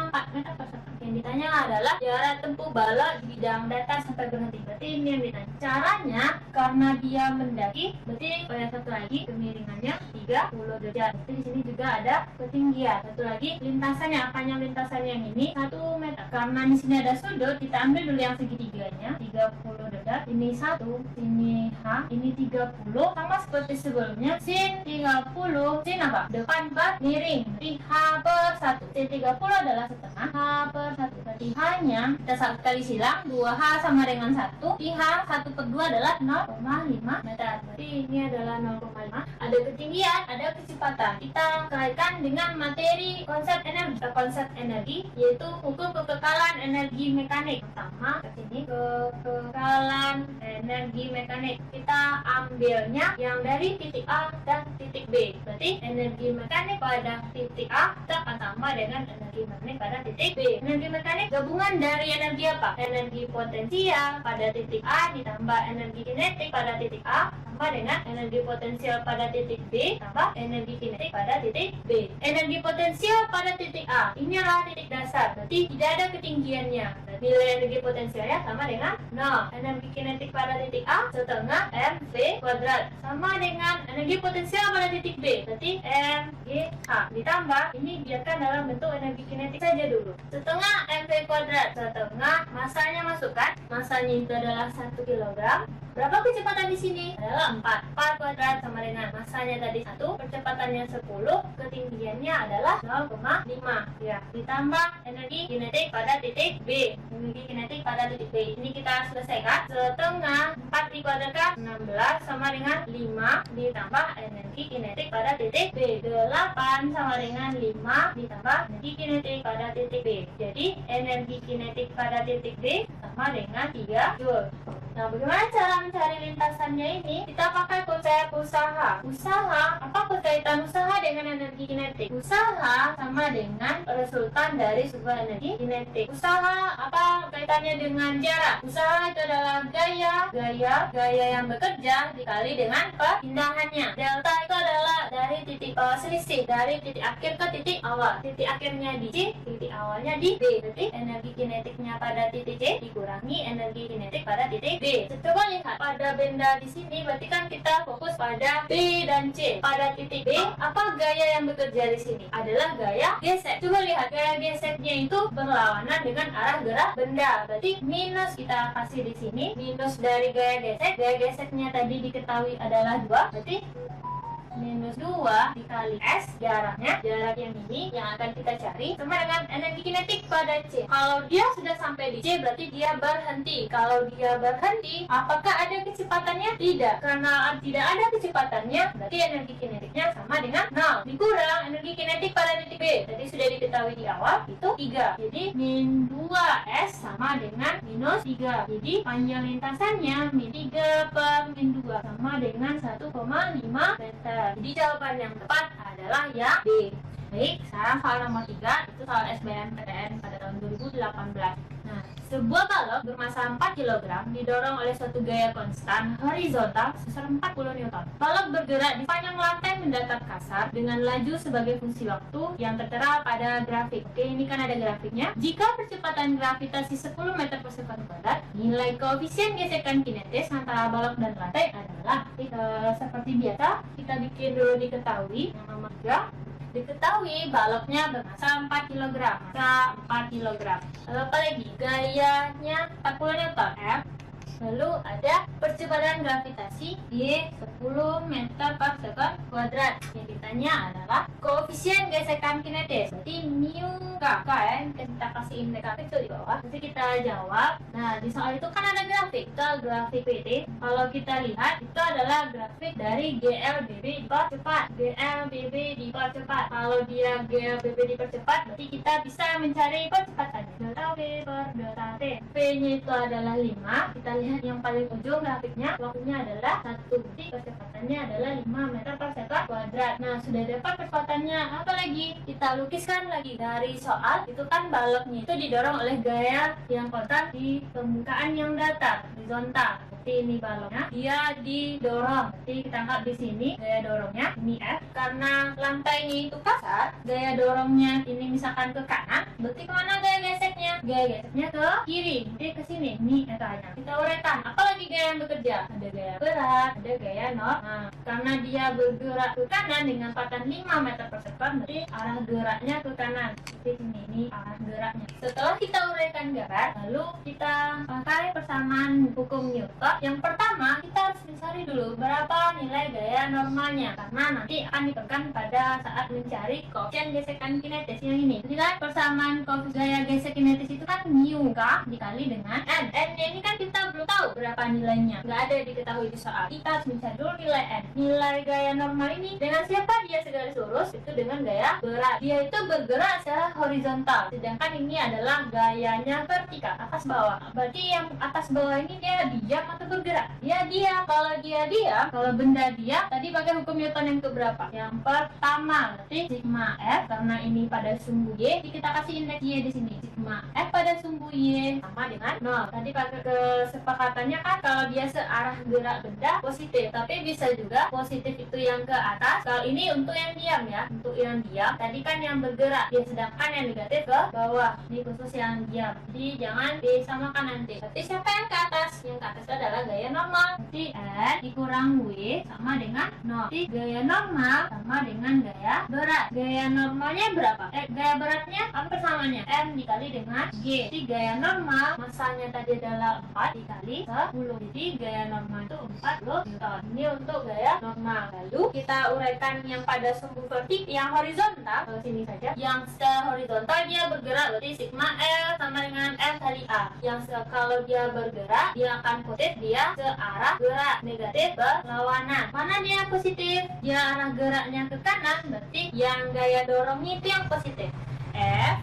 4 meter per second. Yang ditanya adalah jarak tempuh balok di bidang datar sampai berhenti. Berarti ini yang ditanya. Caranya, karena dia mendaki, berarti pada satu lagi kemiringannya 30 derajat. Berarti di sini juga ada ketinggian. Satu lagi lintasannya, apanya lintasannya yang ini 1 meter. Karena di sini ada sudut, kita ambil dulu yang segitiganya 30 derajat. Ini 1, ini H, ini 30. Sama seperti sebelumnya, sin 30, sin apa? Depan per miring. Berarti H per 1. Sin 30 adalah setengah H per 1. Berarti H-nya kita satu kali silang, 2H sama dengan 1. Di H 1/2 adalah 0,5 meter. Berarti ini adalah 0,5. Ada ketinggian, ada kecepatan. Kita kaitkan dengan materi konsep energi. Konsep energi yaitu hukum kekekalan energi mekanik. Pertama, ke sini kekekalan energi mekanik. Kita ambilnya yang dari titik A dan titik B. Berarti energi mekanik pada titik A kita akan sama dengan energi mekanik pada titik B. Energi mekanik gabungan dari energi apa? Energi potensial pada titik A ditambah energi kinetik pada titik A sama dengan energi potensial pada titik B tambah energi kinetik pada titik B. Energi potensial pada titik A, inilah titik dasar, berarti tidak ada ketinggiannya. Nilai energi potensialnya sama dengan 0. Energi kinetik pada titik A setengah mv kuadrat sama dengan energi potensial pada titik B, berarti mgh ditambah ini biarkan dalam bentuk energi kinetik saja dulu, setengah mv kuadrat, setengah masanya masukkan, masanya itu adalah 1 kg. Berapa kecepatan di sini? Adalah 4. 4 kuadrat sama dengan masanya tadi 1, percepatannya 10, ketinggiannya adalah 0,5. Ya, ditambah energi kinetik pada titik B. Energi kinetik pada titik B. Ini kita selesaikan. Setengah 4 dikuadratkan 16 sama dengan 5 ditambah energi kinetik pada titik B. 8 sama dengan 5 ditambah energi kinetik pada titik B. Jadi energi kinetik pada titik B sama dengan 3 Joule. Nah, bagaimana cara mencari lintasannya ini? Kita pakai konsep usaha. Usaha, apa kaitan usaha dengan energi kinetik? Usaha sama dengan resultan dari sebuah energi kinetik. Usaha, apa kaitannya dengan jarak? Usaha itu adalah gaya yang bekerja dikali dengan perpindahannya. Delta itu adalah dari titik selisih dari titik akhir ke titik awal. Titik akhirnya di C, titik awalnya di B. Berarti energi kinetiknya pada titik C dikurangi energi kinetik pada titik B. Coba lihat pada benda di sini, berarti kan kita fokus pada B dan C. Pada titik B, apa gaya yang bekerja di sini? Adalah gaya gesek. Coba lihat gaya geseknya itu berlawanan dengan arah gerak benda. Berarti minus kita kasih di sini, minus dari gaya gesek. Gaya geseknya tadi diketahui adalah 2. Berarti minus 2 dikali S, jarak yang ini yang akan kita cari sama dengan energi kinetik pada C. Kalau dia sudah sampai di C, berarti dia berhenti. Kalau dia berhenti, apakah ada kecepatannya? Tidak. Karena tidak ada kecepatannya, berarti energi kinetiknya sama dengan 0. Dikurang energi kinetik pada titik B. Tadi sudah diketahui di awal, itu 3. Jadi min 2S sama dengan minus 3. Jadi panjang lintasannya min 3 per min 2 sama dengan 1,5 meter. Jadi jawaban yang tepat adalah yang B. Baik, sekarang soal nomor 3, itu soal SBMPTN pada tahun 2018. Nah, sebuah balok bermasa 4 kg didorong oleh suatu gaya konstan horizontal sebesar 40 Newton. Balok bergerak di sepanjang lantai mendatar kasar dengan laju sebagai fungsi waktu yang tertera pada grafik. Oke, ini kan ada grafiknya. Jika percepatan gravitasi 10 meter per second kuadrat, nilai koefisien gesekan kinetis antara balok dan lantai adalah seperti biasa, kita bikin dulu diketahui yang nomor 3. Diketahui baloknya bermasa 4 kg. Masa 4 kg. Lalu apa lagi? Gayanya 40 Newton F. Lalu ada percepatan gravitasi di 10 meter per second kuadrat. Yang ditanya adalah koefisien gesekan kinetis. Berarti mu K kan? Kita kasih indeks itu di bawah. Nanti kita jawab. Nah, di soal itu kan ada grafik. Itu grafik PT. Kalau kita lihat, itu adalah grafik dari GLBB dipercepat. GLBB dipercepat. Kalau dia GLBB dipercepat, berarti kita bisa mencari percepatannya. Delta V per delta T. V-nya itu adalah 5. Kita lihat yang paling ujung grafiknya, waktunya adalah 1. Jadi kecepatannya adalah 5 meter per second kuadrat. Nah, sudah dapat kecepatannya. Apa lagi? Kita lukiskan lagi dari soal. Itu kan baloknya itu didorong oleh gaya yang konstan di permukaan yang datar, horizontal. ini baloknya, dia didorong. Jadi kita anggap di sini gaya dorongnya ini F. Karena lantainya itu kasar, gaya dorongnya ini misalkan ke kanan, berarti kemana gaya geseknya? Gaya geseknya ke kiri, jadi ke sini. Ini F-nya. Kita uraikan. Apalagi gaya yang bekerja? Ada gaya berat, ada gaya normal. Nah, karena dia bergerak ke kanan dengan kecepatan 5 meter per sekon, berarti arah geraknya ke kanan. Seperti ini arah geraknya. Setelah kita uraikan garis, lalu kita pakai persamaan hukum Newton. Yang pertama, kita harus mencari dulu berapa nilai gaya normalnya, karena nanti akan ditekan pada saat mencari koefisien gesekan kinetis yang ini. Jadi kan persamaan koefisien gaya gesek kinetis itu kan mu k dikali dengan n. N ini kan kita belum tahu berapa nilainya, nggak ada diketahui di soal. Kita harus mencari dulu nilai n. Nilai gaya normal ini dengan siapa dia segaris lurus? Itu dengan gaya berat. Dia itu bergerak secara horizontal, sedangkan ini adalah gayanya vertikal, atas bawah. Berarti yang atas bawah ini dia diam atau bergerak? Dia diam. Kalau dia diam, kalau benda diam, tadi pakai hukum Newton yang keberapa? Yang pertama, berarti sigma F, karena ini pada sumbu Y, jadi kita kasih indeks Y di sini. Sigma F pada sumbu Y sama dengan 0. Tadi pakai kesepakatannya kan kalau dia searah gerak benda positif, tapi bisa juga positif itu yang ke atas. Kalau ini untuk yang diam ya, untuk yang diam. Tadi kan yang bergerak, ya, sedangkan yang negatif ke bawah. Ini khusus yang diam. Jadi jangan disamakan nanti. Berarti siapa yang ke atas? Yang ke atas adalah gaya normal. Berarti N dikurang W sama dengan 0. Jadi gaya normal sama dengan gaya berat. Gaya normalnya berapa? Gaya beratnya apa persamanya? M dikali dengan G. Jadi gaya normal masanya tadi adalah 4 dikali 10. Jadi gaya normal itu 40 Newton. Ini untuk gaya normal. Lalu kita uraikan yang pada sumbu vertikal, yang horizontal ke sini saja. Yang secara horizontal dia bergerak, berarti sigma L sama dengan F kali A. Yang kalau dia bergerak, dia akan positif, dia searah gerak. Negatif berlawanan. Mana dia positif? Dia arah geraknya ke kanan, berarti yang gaya dorongnya itu yang positif. F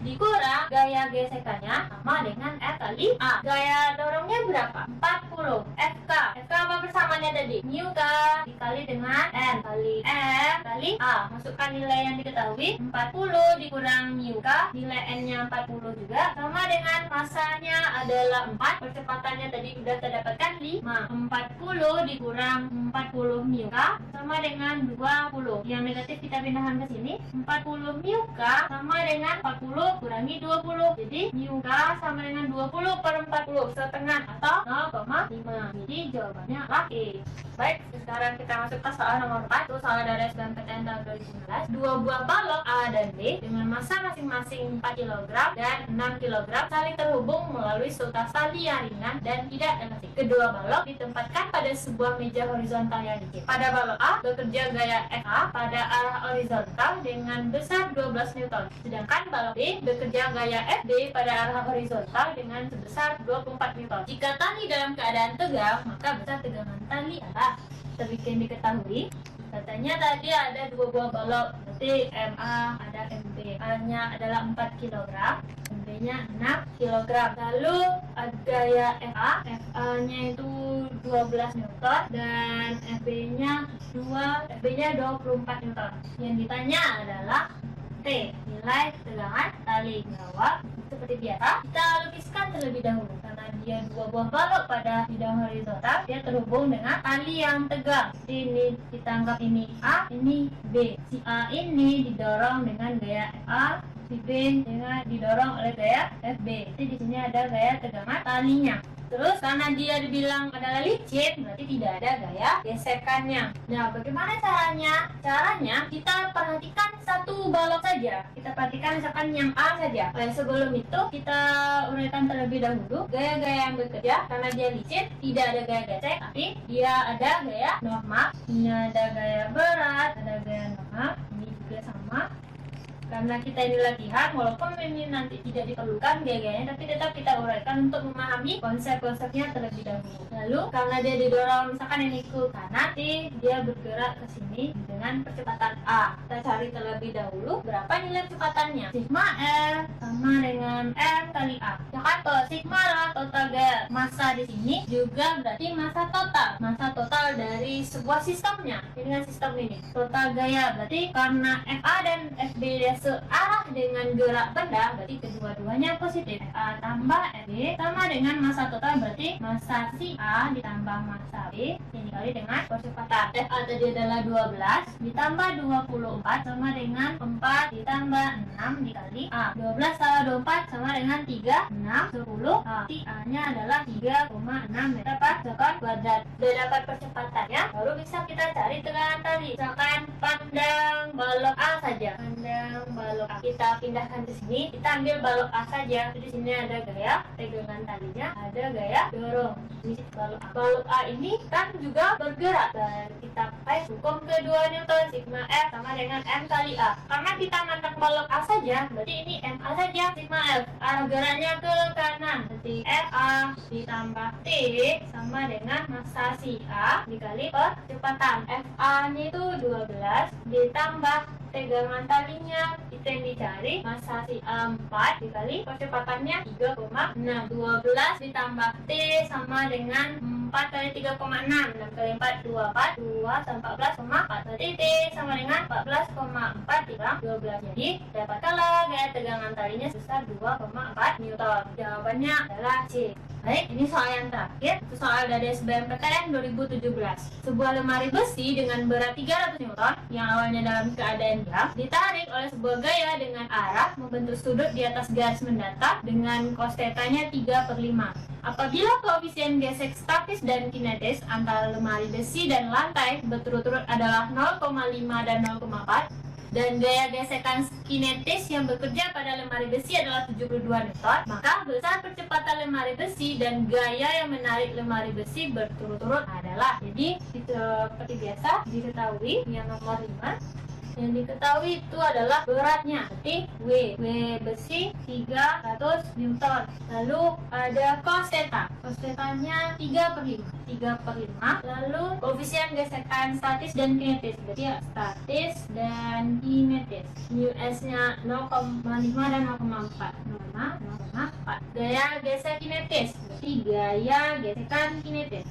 dikurang gaya gesekannya sama dengan F kali A. Gaya dorongnya berapa? 40. FK. FK apa persamaannya tadi? Mu K dikali dengan N kali F kali A. Masukkan nilai yang diketahui. 40 dikurang mu K. Nilai N-nya 40 juga. Sama dengan masanya adalah 4. Percepatannya tadi sudah terdapatkan 5. 40 dikurang 40 mu K sama dengan 20. Yang negatif kita pindahkan ke sini. 40 mu K sama dengan 40 kurangi 20. Jadi mu K sama dengan 20 per 40 setengah atau 0,5. Jadi jawabannya adalah E. Baik, sekarang kita masuk ke soal nomor 4. Itu soal dari SBMPTN tahun 2019. Dua buah balok A dan B dengan massa masing-masing 4 kg dan 6 kg saling terhubung melalui sultas tali yang ringan dan tidak elastik. Kedua balok ditempatkan pada sebuah meja horizontal yang dikit. Pada balok A bekerja gaya FA pada arah horizontal dengan besar 12 Newton. Sedangkan balok B bekerja gaya FB pada arah horizontal dengan sebesar 24 Newton. Jika tali dalam keadaan tegang, maka besar tegangan tali adalah bikin diketahui. Katanya tadi ada dua buah balok, berarti MA ada MB. A-nya adalah 4 kg, MB-nya 6 kg. Lalu gaya FA, FA-nya itu 12 Newton dan FB-nya 24 Newton. Yang ditanya adalah T, nilai tegangan tali. Jawab seperti biasa, kita lukiskan terlebih dahulu. Karena dia dua buah balok pada bidang horizontal, dia terhubung dengan tali yang tegang. Ini kita anggap ini A, ini B. Si A ini didorong dengan gaya A, si B dengan didorong oleh gaya FB. Jadi di sini ada gaya tegangan talinya. Terus karena dia dibilang adalah licin, berarti tidak ada gaya gesekannya. Nah, bagaimana caranya? Caranya kita perhatikan satu balok saja. Kita perhatikan misalkan yang A saja. Sebelum itu kita uraikan terlebih dahulu gaya-gaya yang bekerja. Karena dia licin, tidak ada gaya gesek, tapi dia ada gaya normal. Ini ada gaya berat, ada gaya normal. Ini juga sama. Karena kita ini latihan, walaupun ini nanti tidak diperlukan gaya-gayanya, tapi tetap kita uraikan untuk memahami konsep-konsepnya terlebih dahulu. Lalu, karena dia didorong, misalkan ini ke kanan, dia bergerak ke sini dengan percepatan A. Kita cari terlebih dahulu berapa nilai kecepatannya. Sigma L sama dengan M kali A. Misalkan sigma lah total gaya massa di sini juga berarti massa total. Massa total dari sebuah sistemnya. Ini kan sistem ini. Total gaya berarti karena FA dan FB searah dengan gerak benda, berarti kedua-duanya positif. FA tambah FB sama dengan massa total, berarti massa si A ditambah massa B yang dikali dengan percepatan. FA tadi adalah 12 ditambah 24 sama dengan 4 ditambah 6 dikali A. 12 tambah 24 sama dengan 3, 6, 10. Si A nya adalah 3,6 meter per sekon kuadrat. Sudah dapat percepatannya, baru bisa kita cari tegangan tali. Misalkan pandang balok A saja. Pandang balok A. Kita pindahkan ke sini, kita ambil balok A saja. Di sini ada gaya pegangan talinya, ada gaya dorong. Ini balok A. Balok A ini kan juga bergerak, dan kita pakai hukum kedua Newton, sigma F sama dengan M kali A. Karena kita mandang balok A saja, berarti ini MA saja, sigma F. Arah geraknya ke kanan, berarti FA ditambah T sama dengan massa si A dikali percepatan. FA nya itu 12 ditambah tegangan talinya kita yang dicari, massa si A 4 dikali percepatannya 3,6. 12 ditambah T sama dengan 4 kali 3,6, 6 kali 4 24, 2 sama 14,4, berarti T sama dengan 14,4 dikali 12. Jadi dapatkanlah gaya tegangan talinya sebesar 2,4 Newton. Jawabannya adalah C. Baik, ini soal yang terakhir, itu soal dari SBMPTN 2017. Sebuah lemari besi dengan berat 300 Newton yang awalnya dalam keadaan diam ditarik oleh sebuah gaya dengan arah membentuk sudut di atas garis mendatar dengan cos θ-nya 3/5. Apabila koefisien gesek statis dan kinetis antara lemari besi dan lantai berturut-turut adalah 0,5 dan 0,4, dan gaya gesekan kinetis yang bekerja pada lemari besi adalah 72 Newton, maka besar percepatan lemari besi dan gaya yang menarik lemari besi berturut-turut adalah. Jadi seperti biasa diketahui yang nomor 5, yang diketahui itu adalah beratnya, berarti W besi 300 Newton. Lalu ada cos θ, cos θ-nya 3/5. Lalu koefisien gesekan statis dan kinetis, berarti ya, statis dan kinetis. Mu S-nya 0,5 dan 0,4. 0,4. Gaya gesek kinetis, berarti gaya gesekan kinetis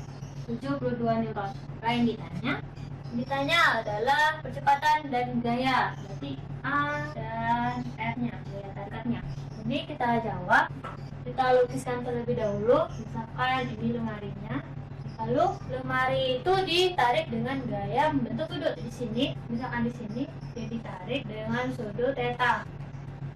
72 Newton. Yang ditanya adalah percepatan dan gaya, berarti A dan F-nya, gaya tarikannya. Ini kita jawab, kita lukiskan terlebih dahulu. Misalkan ini lemarinya, lalu lemari itu ditarik dengan gaya membentuk sudut. Di sini, misalkan di sini dia ditarik dengan sudut θ.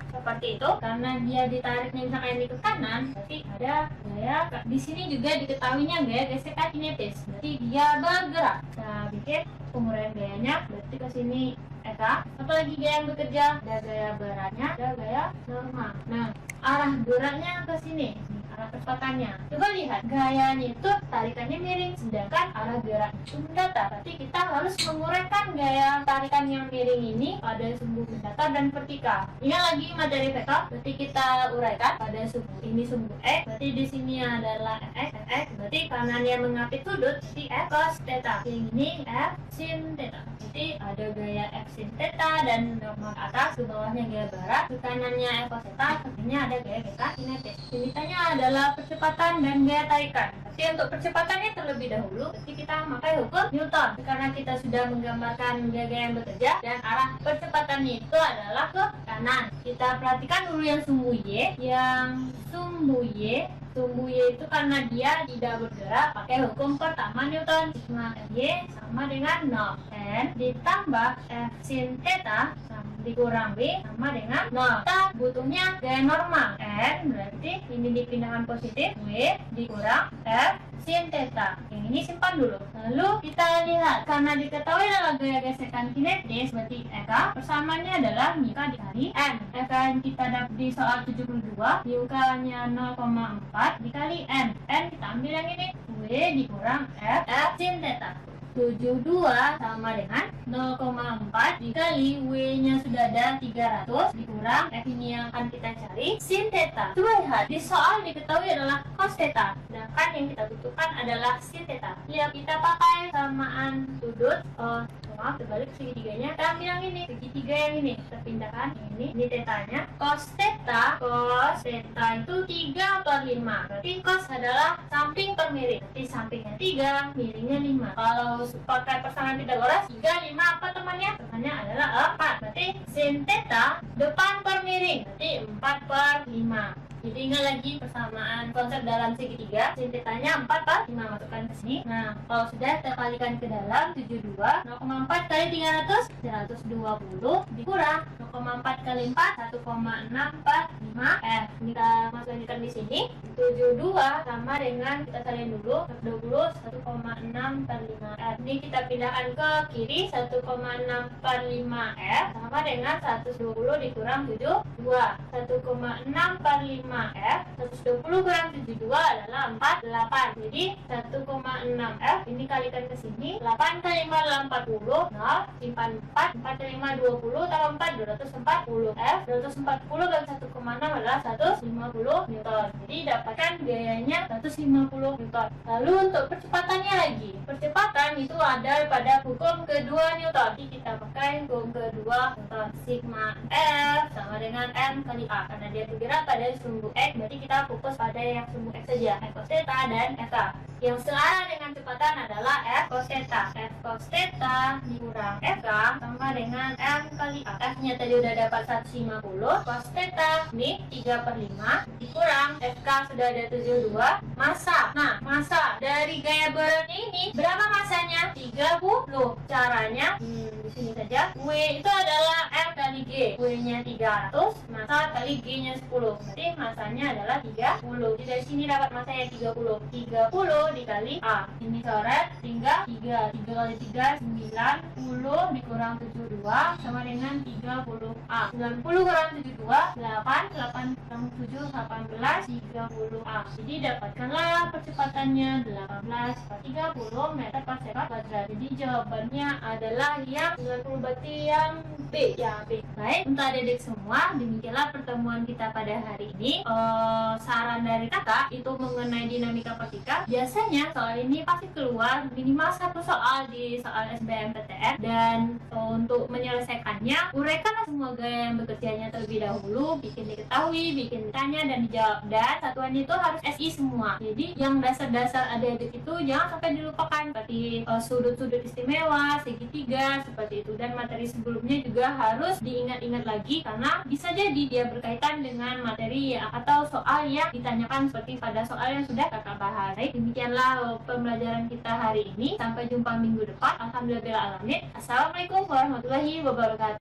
Seperti itu, karena dia ditariknya misalkan ini ke kanan, berarti ada gaya. Di sini juga diketahuinya gaya gesekan kinetis, berarti dia bergerak. Nah, bikin penguraian gayanya, berarti ke sini eta. Apalagi gaya yang bekerja, ada gaya beratnya, ada gaya normal. Nah, arah geraknya ke sini, arah percepatannya. Coba lihat, gayanya itu tarikannya miring, sedangkan arah gerak itu mendatar. Berarti kita harus menguraikan gaya tarikan yang miring ini pada sumbu mendatar dan vertikal. Ini lagi materi vektor, berarti kita uraikan pada sumbu ini sumbu X, berarti di sini adalah Fx, berarti kanannya mengapit sudut, berarti F cos θ. Yang ini F sin θ. Berarti ada gaya F sin θ dan normal ke atas, ke bawahnya gaya barat, ke kanannya F cos θ, ke kirinya ada gaya gesekan kinetis. Yang ditanya adalah percepatan dan gaya tarikan. Tapi untuk percepatannya terlebih dahulu, berarti kita pakai hukum Newton. Karena kita sudah menggambarkan gaya-gaya yang bekerja dan arah percepatannya itu adalah ke kanan. Kita perhatikan dulu yang sumbu Y. Sumbu Y itu karena dia tidak bergerak, pakai hukum pertama Newton. Sigma Y sama dengan 0. N ditambah F sin θ dikurang B sama dengan 0. Kita butuhnya gaya normal. N berarti ini dipindahkan positif, W dikurang F sin θ. Yang ini simpan dulu. Lalu kita lihat, karena diketahui adalah gaya gesekan kinetis, berarti Eka persamaannya adalah μk dikali N. Eka yang kita dapat di soal 72, μk-nya 0,4 dikali N. N kita ambil yang ini, W dikurang F sin θ. 72 sama dengan 0,4 dikali W-nya sudah ada 300 dikurang F ini yang akan kita cari sin θ. Coba lihat, di soal diketahui adalah cos θ, sedangkan yang kita butuhkan adalah sin θ. Ya, kita pakai samaan sudut maaf, terbalik segitiganya. Kita ambil yang ini, segitiga yang ini, kita pindahkan ini tetanya. Cos theta itu 3/5. Berarti cos adalah samping per miring. Berarti sampingnya 3, miringnya 5. Kalau pakai pasangan Pythagoras, 3, 5 apa temannya? Temannya adalah 4. Berarti sin theta depan per miring. Berarti 4/5. Jadi ingat lagi persamaan konsep dalam segitiga. Sin tetanya 4/5, masukkan ke sini. Nah, kalau sudah kita kalikan ke dalam 72, 0,4 kali 300 120 dikurang 0,4 kali 4 1,645 F. Ini kita masukkan di sini. 72 sama dengan, kita salin dulu, 20 1,645 F. Ini kita pindahkan ke kiri, 1,645 F sama dengan 120 dikurang 72. 1,645 F 120 kurang 72 adalah 48. Jadi 1,6 F ini kalikan ke sini. 8 kali 5 adalah 40. 0 simpan 4. 4 kali 5 20 tambah 4 240 F. 240 kali 1,6 adalah 150 Newton. Jadi dapatkan biayanya 150 Newton. Lalu untuk percepatannya lagi. Percepatan itu ada pada hukum kedua Newton. Jadi kita pakai hukum kedua Newton. Sigma F sama dengan M kali A. Karena dia bergerak pada sumbu X, berarti kita fokus pada yang sumbu X saja, F cos theta dan F. Yang searah dengan cepatan adalah F cos theta. F cos theta dikurang F sama dengan M kali A. F-nya tadi udah dapat 150. Cos theta ini 3/5 dikurang FK sudah ada 72. Massa. Nah, massa dari gaya beratnya ini berapa masanya? 30. Caranya di sini saja. W itu adalah F kali G. W-nya 300, massa kali G-nya 10. Berarti masanya adalah 30. Jadi dari sini dapat masanya 30. 30 dikali A. Ini coret tinggal 3. 3 kali 3 90 dikurang 72 sama dengan 30 A. 90 kurang 72 8. 8 kurang 7 18 30 A. Jadi dapatkanlah percepatannya 18/30 meter per sekon kuadrat. Jadi jawabannya adalah yang 90, berarti yang B. Ya, B. Baik, untuk adik-adik semua, demikianlah pertemuan kita pada hari ini. Saran dari kakak itu mengenai dinamika partikel. Biasanya soal ini pasti keluar minimal satu soal di soal SBMPTN, dan untuk menyelesaikannya uraikanlah semua gaya yang bekerjanya terlebih dahulu, bikin diketahui, bikin ditanya dan dijawab, dan satuan itu harus SI semua. Jadi yang dasar-dasar adik-adik itu jangan sampai dilupakan, seperti sudut-sudut istimewa, segitiga, seperti itu, dan materi sebelumnya juga harus diingat-ingat lagi karena bisa jadi dia berkaitan dengan materi atau soal yang ditanyakan seperti pada soal yang sudah kakak bahas. Baik, demikianlah pembelajaran kita hari ini. Sampai jumpa minggu depan. Alhamdulillahirabbil alamin. Assalamualaikum warahmatullahi wabarakatuh.